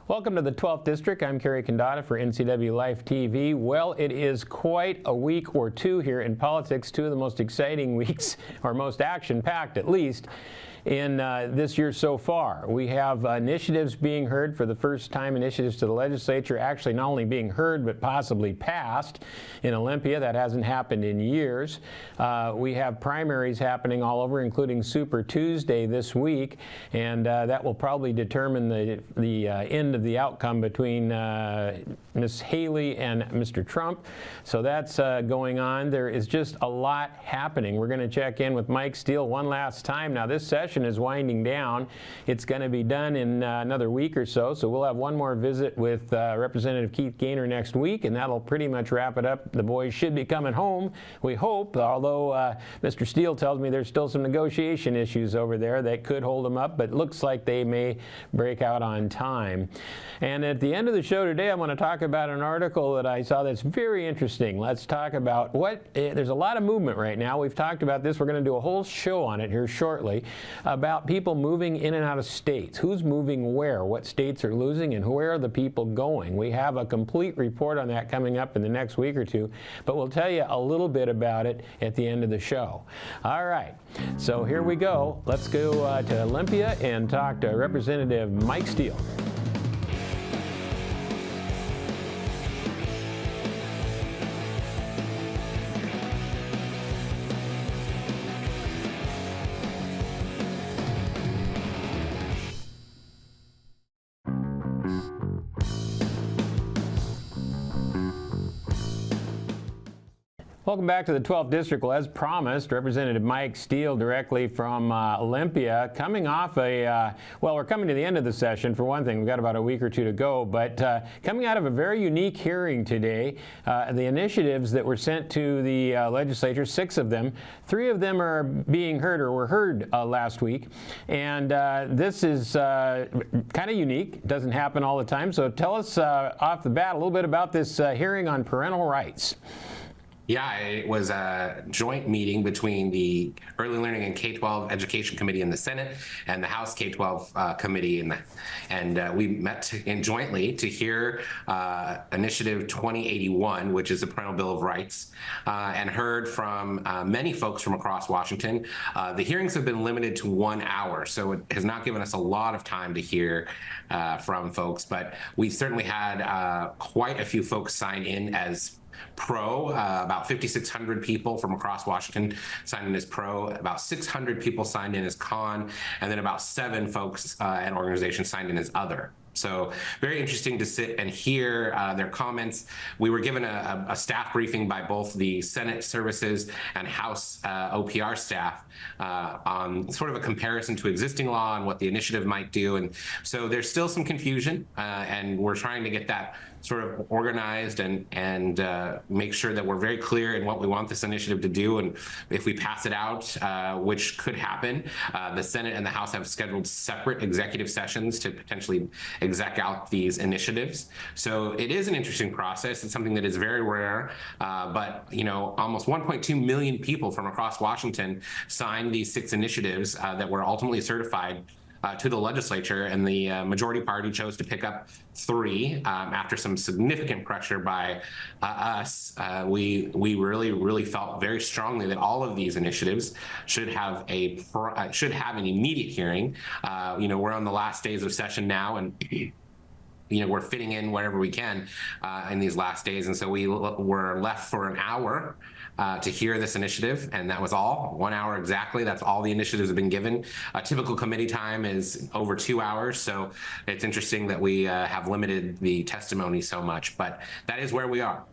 Welcome to the 12th District. I'm Kerry Condata for NCW Life TV. Well, it is quite a week or two here in politics, two of the most exciting weeks, or most action-packed at least, in this year so far. We have initiatives being heard for the first time, initiatives to the legislature actually not only being heard but possibly passed in Olympia. That hasn't happened in years. We have primaries happening all over, including Super Tuesday this week, and that will probably determine the end of the outcome between Ms. Haley and Mr. Trump. So that's going on. There is just a lot happening. We're going to check in with Mike Steele one last time. Now, this session is winding down. It's going to be done in another week or so, so we'll have one more visit with Representative Keith Gaynor next week, and that'll pretty much wrap it up. The boys should be coming home, we hope, although Mr. Steele tells me there's still some negotiation issues over there that could hold them up, but looks like they may break out on time. And at the end of the show today, I want to talk about an article that I saw that's very interesting. Let's talk about there's a lot of movement right now. We've talked about this. We're going to do a whole show on it here shortly about people moving in and out of states. Who's moving where? What states are losing, and where are the people going? We have a complete report on that coming up in the next week or two, but we'll tell you a little bit about it at the end of the show. All right, so here we go. Let's go to Olympia and talk to Representative Mike Steele. Welcome back to the 12th District. Well, as promised, Representative Mike Steele directly from Olympia, coming off well, we're coming to the end of the session. For one thing, we've got about a week or two to go, but coming out of a very unique hearing today, the initiatives that were sent to the legislature, 6 of them, 3 of them are being heard or were heard last week, and this is kind of unique. Doesn't happen all the time, so tell us off the bat a little bit about this hearing on parental rights. Yeah, it was a joint meeting between the Early Learning and K-12 Education Committee in the Senate and the House K-12 Committee, and we met jointly to hear Initiative 2081, which is the Parental Bill of Rights, and heard from many folks from across Washington. The hearings have been limited to 1 hour, so it has not given us a lot of time to hear from folks, but we certainly had quite a few folks sign in as pro. About 5,600 people from across Washington signed in as pro, about 600 people signed in as con, and then about 7 folks and organizations signed in as other. So very interesting to sit and hear their comments. We were given a staff briefing by both the Senate Services and House OPR staff on sort of a comparison to existing law and what the initiative might do. And so there's still some confusion, and we're trying to get that sort of organized and make sure that we're very clear in what we want this initiative to do. And if we pass it out, which could happen, the Senate and the House have scheduled separate executive sessions to potentially exec out these initiatives. So it is an interesting process. It's something that is very rare, but almost 1.2 million people from across Washington signed these 6 initiatives that were ultimately certified to the legislature, and the majority party chose to pick up 3 after some significant pressure by us. We really felt very strongly that all of these initiatives should have an immediate hearing. We're on the last days of session now, and we're fitting in wherever we can in these last days, and so we were left for an hour to hear this initiative, and that was all. 1 hour exactly. That's all the initiatives have been given. Typical committee time is over 2 hours, so it's interesting that we have limited the testimony so much, but that is where we are.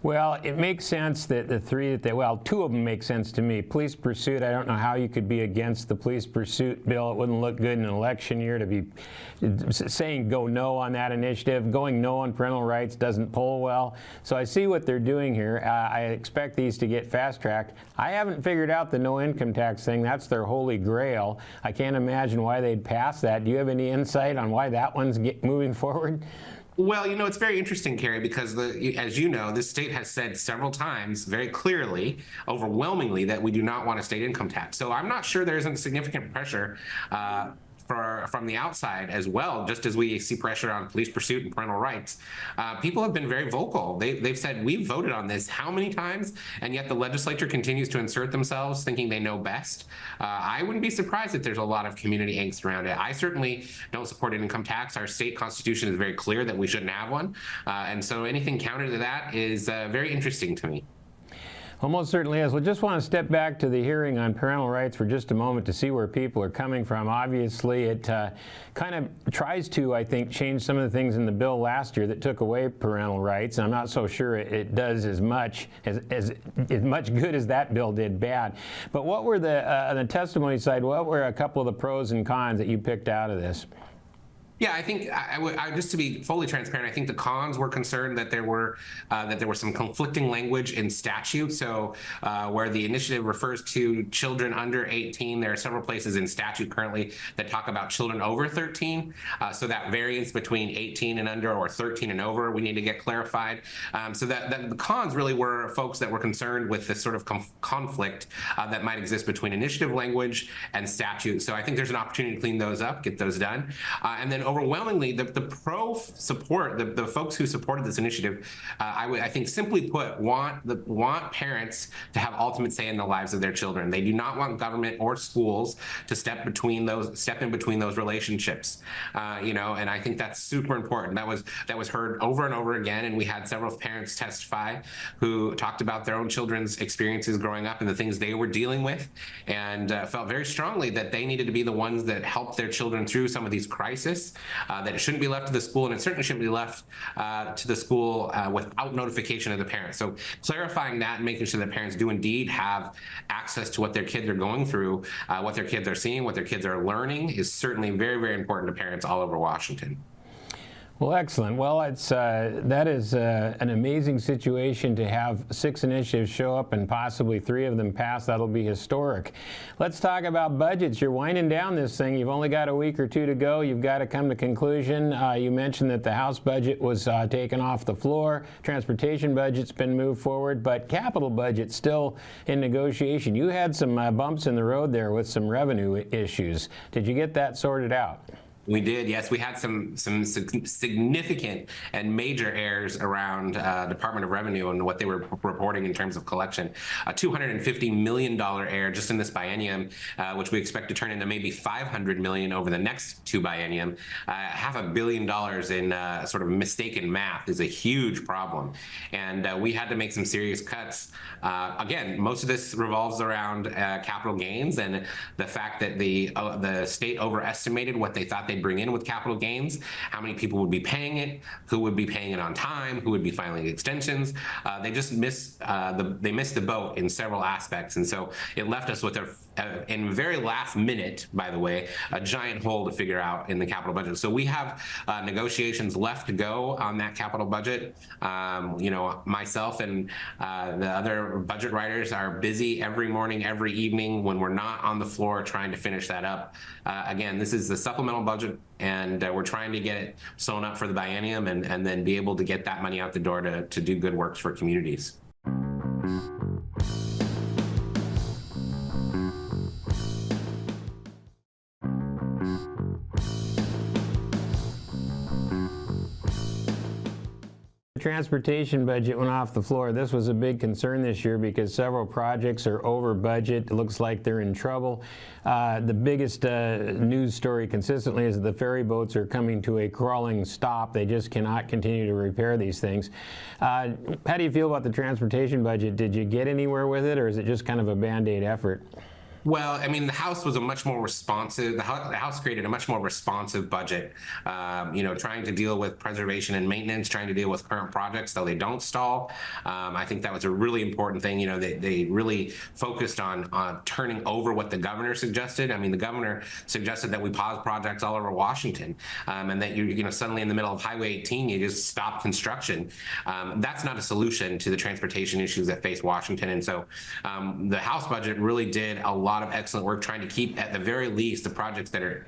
Well, it makes sense that the 3 that 2 of them make sense to me. Police pursuit, I don't know how you could be against the police pursuit bill. It wouldn't look good in an election year to be saying go no on that initiative. Going no on parental rights doesn't poll well. So I see what they're doing here. I expect these to get fast-tracked. I haven't figured out the no income tax thing. That's their holy grail. I can't imagine why they'd pass that. Do you have any insight on why that one's moving forward? Well, it's very interesting, Kerry, because as you know, this state has said several times very clearly, overwhelmingly, that we do not want a state income tax. So I'm not sure there isn't significant pressure from the outside as well, just as we see pressure on police pursuit and parental rights, people have been very vocal. They've said, we've voted on this how many times, and yet the legislature continues to insert themselves thinking they know best. I wouldn't be surprised if there's a lot of community angst around it. I certainly don't support an income tax. Our state constitution is very clear that we shouldn't have one. And so anything counter to that is very interesting to me. Almost certainly is. Well, just want to step back to the hearing on parental rights for just a moment to see where people are coming from. Obviously, it kind of tries to, I think, change some of the things in the bill last year that took away parental rights. I'm not so sure it does as much good as that bill did bad. But what were on the testimony side, what were a couple of the pros and cons that you picked out of this? Yeah, I think just to be fully transparent, I think the cons were concerned that there were some conflicting language in statute. So where the initiative refers to children under 18, there are several places in statute currently that talk about children over 13. So that variance between 18 and under or 13 and over, we need to get clarified. So that the cons really were folks that were concerned with this sort of conflict that might exist between initiative language and statute. So I think there's an opportunity to clean those up, get those done, and then overwhelmingly, the pro support, the folks who supported this initiative, I think simply put, want parents to have ultimate say in the lives of their children. They do not want government or schools to step in between those relationships. And I think that's super important. That was heard over and over again, and we had several parents testify who talked about their own children's experiences growing up and the things they were dealing with, and felt very strongly that they needed to be the ones that helped their children through some of these crises. That it shouldn't be left to the school, and it certainly shouldn't be left to the school without notification of the parents. So clarifying that and making sure that parents do indeed have access to what their kids are going through, what their kids are seeing, what their kids are learning is certainly very, very important to parents all over Washington. Well, excellent. Well, that is an amazing situation to have 6 initiatives show up and possibly 3 of them pass. That'll be historic. Let's talk about budgets. You're winding down this thing. You've only got a week or 2 to go. You've got to come to conclusion. You mentioned that the House budget was taken off the floor. Transportation budget's been moved forward, but capital budget's still in negotiation. You had some bumps in the road there with some revenue issues. Did you get that sorted out? We did, yes. We had some significant and major errors around Department of Revenue and what they were reporting in terms of collection. A $250 million error just in this biennium, which we expect to turn into maybe $500 million over the next 2 biennium. $500 million in sort of mistaken math is a huge problem. And we had to make some serious cuts. Again, most of this revolves around capital gains and the fact that the state overestimated what they thought they'd bring in with capital gains, how many people would be paying it, who would be paying it on time, who would be filing extensions. They just missed the boat in several aspects, and so it left us with in very last minute, by the way, a giant hole to figure out in the capital budget. So we have negotiations left to go on that capital budget. Myself and the other budget writers are busy every morning, every evening when we're not on the floor trying to finish that up. Again, this is the supplemental budget, and we're trying to get it sewn up for the biennium and then be able to get that money out the door to do good works for communities. Transportation budget went off the floor. This was a big concern this year because several projects are over budget. It looks like they're in trouble. The biggest news story consistently is that the ferry boats are coming to a crawling stop. They just cannot continue to repair these things. How do you feel about the transportation budget? Did you get anywhere with it, or is it just kind of a Band-Aid effort? Well, I mean, the House was a much more responsive, the House created a much more responsive budget, trying to deal with preservation and maintenance, trying to deal with current projects so they don't stall. I think that was a really important thing. They really focused on turning over what the governor suggested. I mean, the governor suggested that we pause projects all over Washington, and that suddenly in the middle of Highway 18, you just stop construction. That's not a solution to the transportation issues that face Washington. And so the House budget really did a lot lot of excellent work trying to keep, at the very least, the projects that are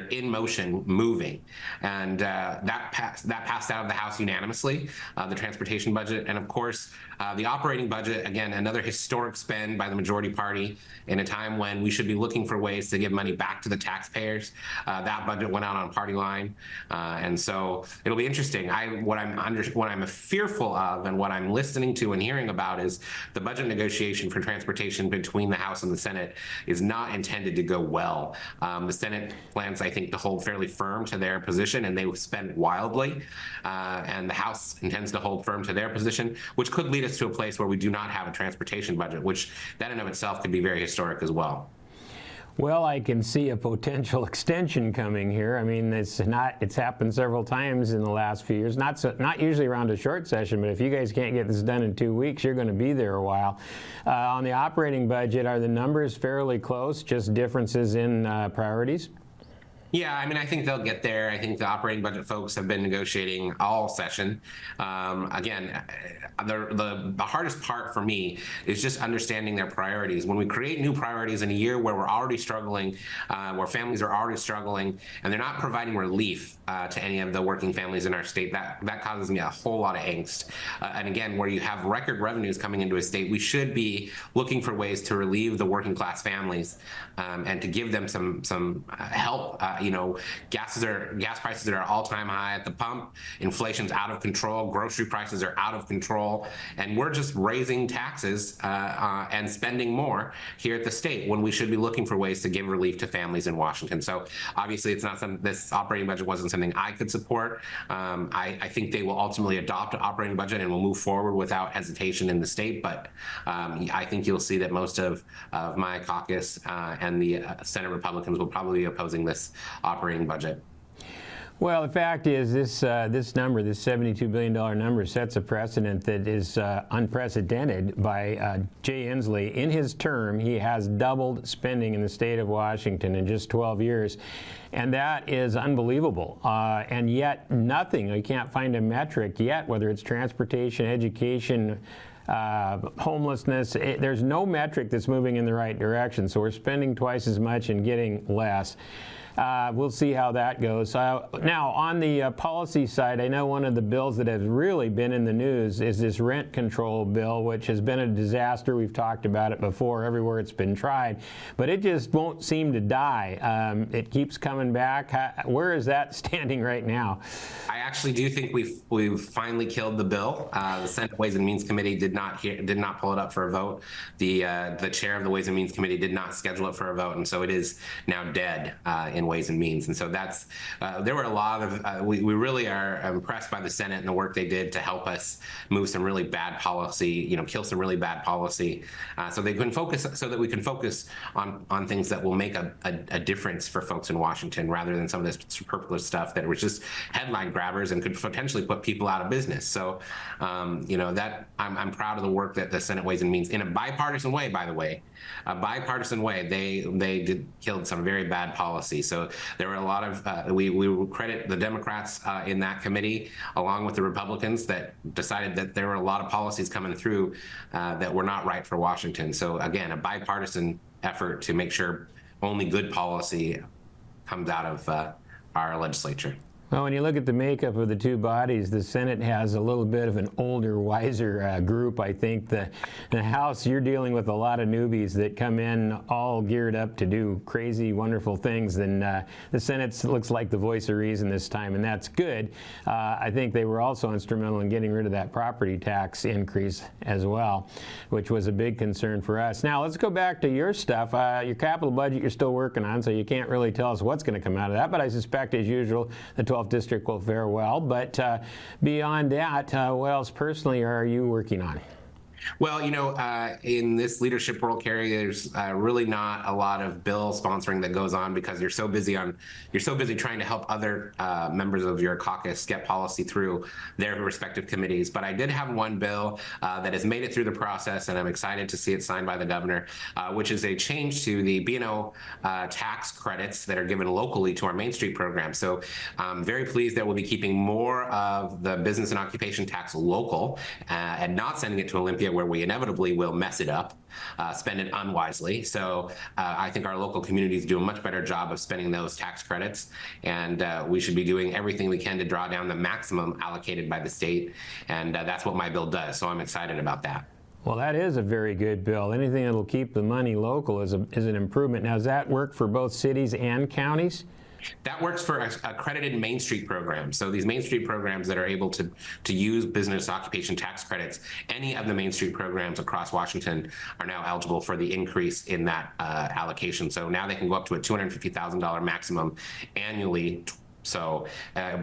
in motion moving. And that passed out of the House unanimously, the transportation budget. And of course, the operating budget, again, another historic spend by the majority party in a time when we should be looking for ways to give money back to the taxpayers. That budget went out on party line. And so it'll be interesting. What I'm fearful of and what I'm listening to and hearing about is the budget negotiation for transportation between the House and the Senate is not intended to go well. The Senate plans, I think, to hold fairly firm to their position, and they spend wildly. And the House intends to hold firm to their position, which could lead us to a place where we do not have a transportation budget, which that in of itself could be very historic as well. Well, I can see a potential extension coming here. I mean, it's happened several times in the last few years. Not usually around a short session, but if you guys can't get this done in 2 weeks, you're going to be there a while. On the operating budget, are the numbers fairly close? Just differences in priorities? Yeah, I mean, I think they'll get there. I think the operating budget folks have been negotiating all session. Again, the hardest part for me is just understanding their priorities. When we create new priorities in a year where we're already struggling, where families are already struggling, and they're not providing relief to any of the working families in our state, that causes me a whole lot of angst. And again, where you have record revenues coming into a state, we should be looking for ways to relieve the working class families and to give them some help. Gas prices that are all-time high at the pump, inflation's out of control, grocery prices are out of control, and we're just raising taxes and spending more here at the state when we should be looking for ways to give relief to families in Washington. So obviously, it's not something. This operating budget wasn't something I could support. I think they will ultimately adopt an operating budget and will move forward without hesitation in the state. But I think you'll see that most of my caucus and the Senate Republicans will probably be opposing this operating budget. Well, the fact is this number, this $72 billion number, sets a precedent that is unprecedented by Jay Inslee. In his term, he has doubled spending in the state of Washington in just 12 years. And that is unbelievable. And yet nothing, I can't find a metric yet, whether it's transportation, education, homelessness, there's no metric that's moving in the right direction. So we're spending twice as much and getting less. We'll see how that goes. Now, on the policy side, I know one of the bills that has really been in the news is this rent control bill, which has been a disaster. We've talked about it before everywhere it's been tried, but it just won't seem to die. It keeps coming back. Where is that standing right now? I actually do think we've finally killed the bill. The Senate Ways and Means Committee did not pull it up for a vote. The chair of the Ways and Means Committee did not schedule it for a vote, and so it is now dead in Ways and Means. And so that's there were a lot of we really are impressed by the Senate and the work they did to help us move some really bad policy, kill some really bad policy, so they can focus, so that we can focus on things that will make a difference for folks in Washington, rather than some of this superfluous stuff that was just headline grabbers and could potentially put people out of business. So that I'm proud of the work that the Senate Ways and Means, in a bipartisan way, by the way, they killed some very bad policy. So there were a lot of we credit the Democrats in that committee, along with the Republicans, that decided that there were a lot of policies coming through that were not right for Washington. So again, a bipartisan effort to make sure only good policy comes out of our legislature. Well, when you look at the makeup of the two bodies, the Senate has a little bit of an older, wiser group. I think the House, you're dealing with a lot of newbies that come in all geared up to do crazy, wonderful things. And the Senate looks like the voice of reason this time, and that's good. I think they were also instrumental in getting rid of that property tax increase as well, which was a big concern for us. Now, let's go back to your stuff. Your capital budget you're still working on, so you can't really tell us what's going to come out of that. But I suspect, as usual, the 12th District will fare well. But beyond that, what else personally are you working on? Well, in this leadership role, Kerry, there's really not a lot of bill sponsoring that goes on, because you're so busy trying to help other members of your caucus get policy through their respective committees. But I did have one bill that has made it through the process, and I'm excited to see it signed by the governor, which is a change to the B&O tax credits that are given locally to our Main Street program. So I'm very pleased that we'll be keeping more of the business and occupation tax local and not sending it to Olympia, Olympia, where we inevitably will mess it up, spend it unwisely. So I think our local communities do a much better job of spending those tax credits, and we should be doing everything we can to draw down the maximum allocated by the state, and that's what my bill does. So I'm excited about that. Well, that is a very good bill. Anything that'll keep the money local is an improvement. Now, does that work for both cities and counties? That works for accredited Main Street programs. So these Main Street programs that are able to use business occupation tax credits, any of the Main Street programs across Washington are now eligible for the increase in that allocation. So now they can go up to a $250,000 maximum annually. So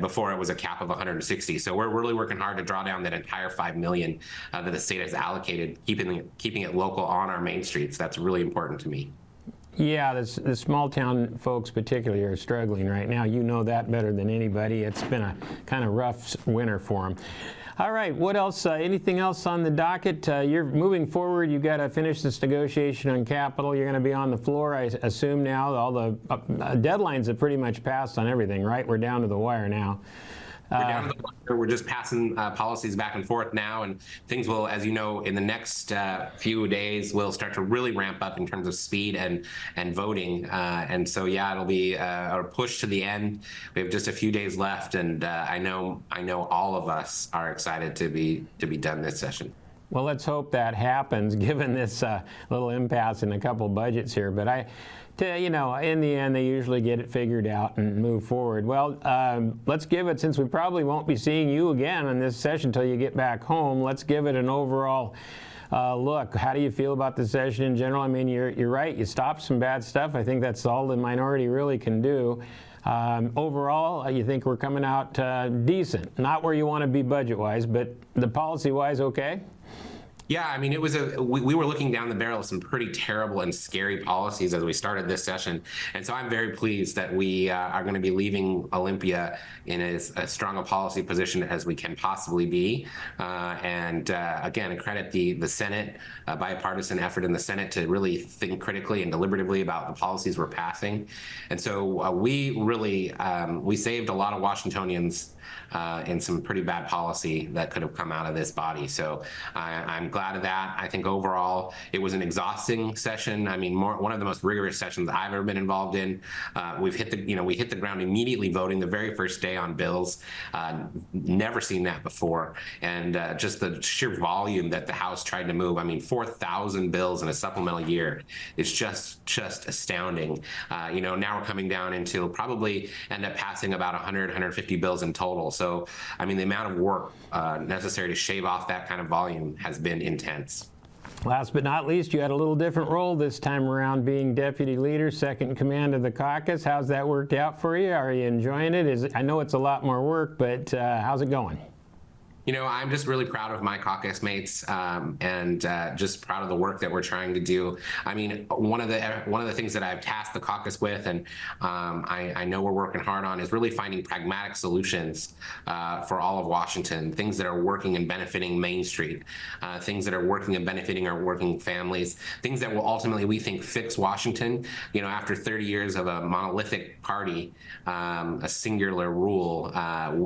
before it was a cap of 160. So we're really working hard to draw down that entire $5 million that the state has allocated, keeping it local on our main streets. That's really important to me. Yeah, the small town folks particularly are struggling right now. You know that better than anybody. It's been a kind of rough winter for them. All right, what else? Anything else on the docket? You're moving forward. You've got to finish this negotiation on capital. You're going to be on the floor, I assume now. All the deadlines have pretty much passed on everything, right? We're down to the wire now. We're down to the wire. We're just passing policies back and forth now, and things will, as you know, in the next few days, will start to really ramp up in terms of speed and voting. And so, yeah, it'll be a push to the end. We have just a few days left, and I know all of us are excited to be done this session. Well, let's hope that happens, given this little impasse in a couple budgets here. But in the end, they usually get it figured out and move forward. Well, let's give it, since we probably won't be seeing you again in this session until you get back home, let's give it an overall look. How do you feel about the session in general? I mean, you're right. You stopped some bad stuff. I think that's all the minority really can do. Overall, you think we're coming out decent. Not where you want to be budget-wise, but the policy-wise, okay? Yeah, I mean, it was we were looking down the barrel of some pretty terrible and scary policies as we started this session. And so I'm very pleased that we are going to be leaving Olympia in as strong a policy position as we can possibly be. And again, I credit the Senate, bipartisan effort in the Senate to really think critically and deliberatively about the policies we're passing. And so we really, we saved a lot of Washingtonians in some pretty bad policy that could have come out of this body. So I'm glad of that. I think overall it was an exhausting session. I mean, one of the most rigorous sessions I've ever been involved in. We hit the ground immediately voting the very first day on bills. Never seen that before. And just the sheer volume that the House tried to move. I mean, 4,000 bills in a supplemental year. It's just astounding. Now we're coming down into probably end up passing about 150 bills in total. So, I mean, the amount of work necessary to shave off that kind of volume has been intense. Last but not least, you had a little different role this time around, being deputy leader, second in command of the caucus. How's that worked out for you? Are you enjoying it? I know it's a lot more work, but how's it going? I'm just really proud of my caucus mates and just proud of the work that we're trying to do. I mean, one of the things that I've tasked the caucus with, and I know we're working hard on, is really finding pragmatic solutions for all of Washington, things that are working and benefiting Main Street, things that are working and benefiting our working families, things that will ultimately, we think, fix Washington. After 30 years of a monolithic party, a singular rule,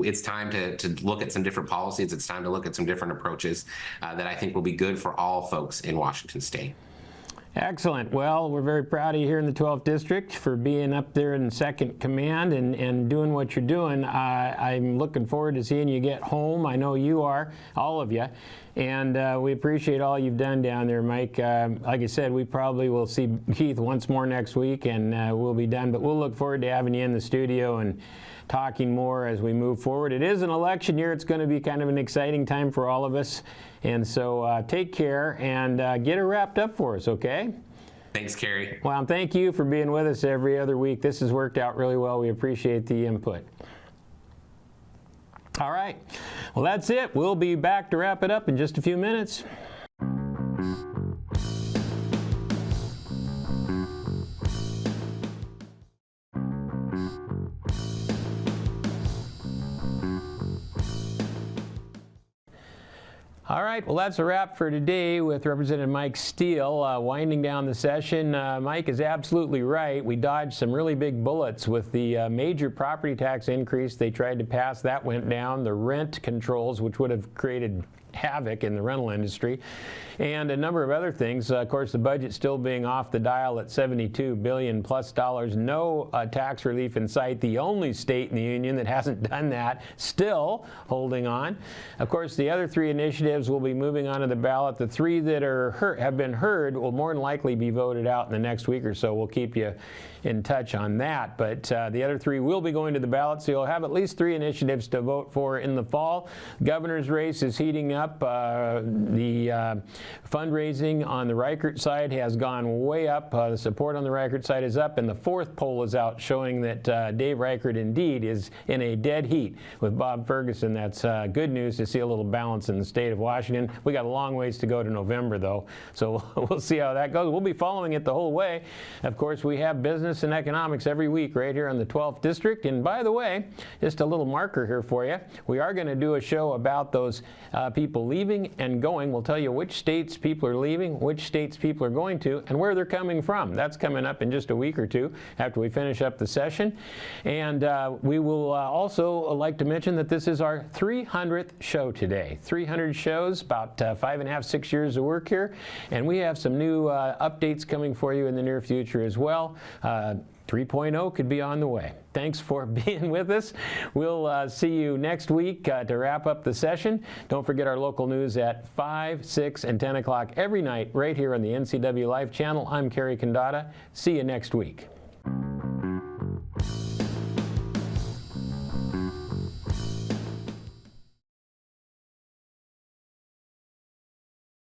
it's time to look at some different policies. It's time to look at some different approaches that I think will be good for all folks in Washington State. Excellent. Well, we're very proud of you here in the 12th District for being up there in second command and doing what you're doing. I'm looking forward to seeing you get home. I know you are, all of you. And we appreciate all you've done down there, Mike. Like I said, we probably will see Keith once more next week, and we'll be done. But we'll look forward to having you in the studio and talking more as we move forward. It is an election year. It's going to be kind of an exciting time for all of us. And so take care and get it wrapped up for us, okay? Thanks, Kerry. Well, thank you for being with us every other week. This has worked out really well. We appreciate the input. All right. Well, that's it. We'll be back to wrap it up in just a few minutes. All right, well, that's a wrap for today with Representative Mike Steele winding down the session. Mike is absolutely right. We dodged some really big bullets with the major property tax increase they tried to pass. That went down. The rent controls, which would have created havoc in the rental industry, and a number of other things. Of course, the budget still being off the dial at $72 billion plus. No tax relief in sight. The only state in the union that hasn't done that, still holding on. Of course, the other three initiatives will be moving onto the ballot. The three that have been heard will more than likely be voted out in the next week or so. We'll keep you in touch on that. But the other three will be going to the ballot, so you'll have at least three initiatives to vote for in the fall. Governor's race is heating up. The fundraising on the Reichert side has gone way up. The support on the Reichert side is up, and the fourth poll is out showing that Dave Reichert indeed is in a dead heat with Bob Ferguson. That's good news to see a little balance in the state of Washington. We got a long ways to go to November, though, so we'll see how that goes. We'll be following it the whole way. Of course, we have business and economics every week right here on the 12th District. And by the way, just a little marker here for you. We are going to do a show about those people leaving and going. We'll tell you which states people are leaving, which states people are going to, and where they're coming from. That's coming up in just a week or two after we finish up the session. And we will also like to mention that this is our 300th show today. 300 shows, about 5.5, 6 years of work here. And we have some new updates coming for you in the near future as well. 3.0 could be on the way. Thanks for being with us. We'll see you next week to wrap up the session. Don't forget our local news at 5, 6, and 10 o'clock every night right here on the NCW Life channel. I'm Kerry Condata. See you next week.